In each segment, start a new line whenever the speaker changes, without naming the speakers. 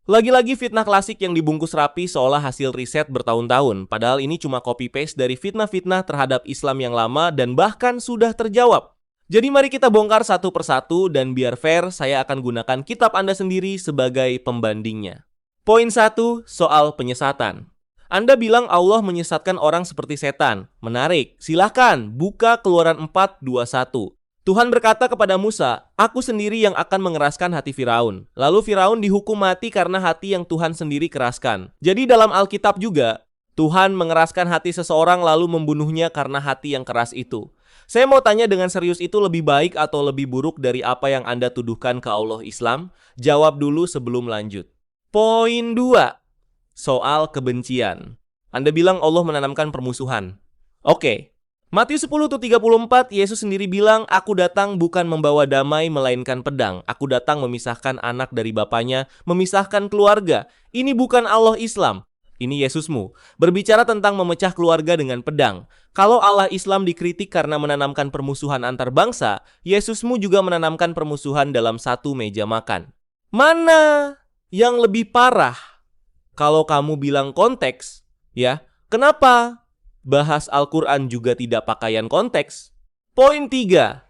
Lagi-lagi fitnah klasik yang dibungkus rapi seolah hasil riset bertahun-tahun, padahal ini cuma copy-paste dari fitnah-fitnah terhadap Islam yang lama dan bahkan sudah terjawab. Jadi mari kita bongkar satu persatu dan biar fair, saya akan gunakan kitab Anda sendiri sebagai pembandingnya. Poin 1, soal penyesatan. Anda bilang Allah menyesatkan orang seperti setan. Menarik, silahkan buka Keluaran 4:21. Tuhan berkata kepada Musa, "Aku sendiri yang akan mengeraskan hati Firaun." Lalu Firaun dihukum mati karena hati yang Tuhan sendiri keraskan. Jadi dalam Alkitab juga, Tuhan mengeraskan hati seseorang lalu membunuhnya karena hati yang keras itu. Saya mau tanya dengan serius, itu lebih baik atau lebih buruk dari apa yang Anda tuduhkan ke Allah Islam? Jawab dulu sebelum lanjut. Poin 2, soal kebencian. Anda bilang Allah menanamkan permusuhan. Oke. Matius 10:34, Yesus sendiri bilang, "Aku datang bukan membawa damai melainkan pedang. Aku datang memisahkan anak dari bapaknya, memisahkan keluarga." Ini bukan Allah Islam. Ini Yesusmu. Berbicara tentang memecah keluarga dengan pedang. Kalau Allah Islam dikritik karena menanamkan permusuhan antar bangsa, Yesusmu juga menanamkan permusuhan dalam satu meja makan. Mana yang lebih parah? Kalau kamu bilang konteks, ya, kenapa bahas Al-Quran juga tidak pakaian konteks? Poin 3,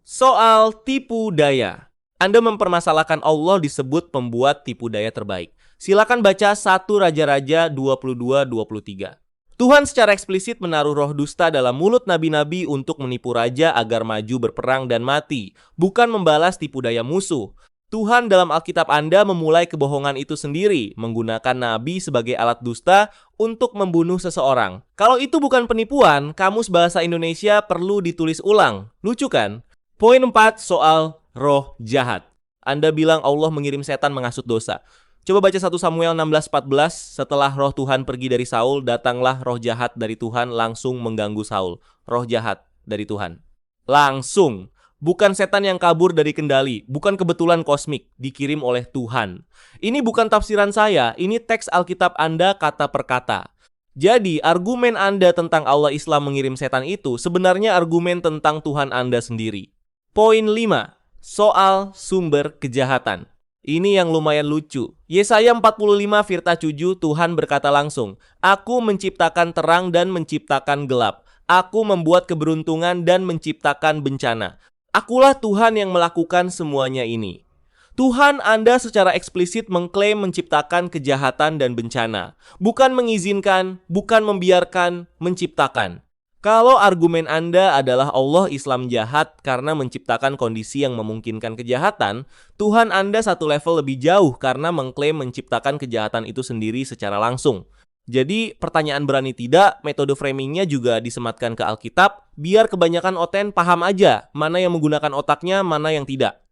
soal tipu daya. Anda mempermasalahkan Allah disebut pembuat tipu daya terbaik. Silakan baca 1 Raja-Raja 22:23. Tuhan secara eksplisit menaruh roh dusta dalam mulut nabi-nabi untuk menipu raja agar maju berperang dan mati, bukan membalas tipu daya musuh. Tuhan dalam Alkitab Anda memulai kebohongan itu sendiri, menggunakan nabi sebagai alat dusta untuk membunuh seseorang. Kalau itu bukan penipuan, kamus bahasa Indonesia perlu ditulis ulang. Lucu kan? Poin 4, soal roh jahat. Anda bilang Allah mengirim setan menghasut dosa. Coba baca 1 Samuel 16:14. Setelah roh Tuhan pergi dari Saul, datanglah roh jahat dari Tuhan langsung mengganggu Saul. Roh jahat dari Tuhan. Langsung. Bukan setan yang kabur dari kendali, bukan kebetulan kosmik, dikirim oleh Tuhan. Ini bukan tafsiran saya, ini teks Alkitab Anda kata per kata. Jadi, argumen Anda tentang Allah Islam mengirim setan itu sebenarnya argumen tentang Tuhan Anda sendiri. Poin 5, soal sumber kejahatan. Ini yang lumayan lucu. Yesaya 45 Firta 7, Tuhan berkata langsung, "Aku menciptakan terang dan menciptakan gelap. Aku membuat keberuntungan dan menciptakan bencana. Akulah Tuhan yang melakukan semuanya ini." Tuhan Anda secara eksplisit mengklaim menciptakan kejahatan dan bencana. Bukan mengizinkan, bukan membiarkan, menciptakan. Kalau argumen Anda adalah Allah Islam jahat karena menciptakan kondisi yang memungkinkan kejahatan, Tuhan Anda satu level lebih jauh karena mengklaim menciptakan kejahatan itu sendiri secara langsung. Jadi pertanyaan berani tidak, metode framingnya juga disematkan ke Alkitab, biar kebanyakan OTN paham aja mana yang menggunakan otaknya, mana yang tidak.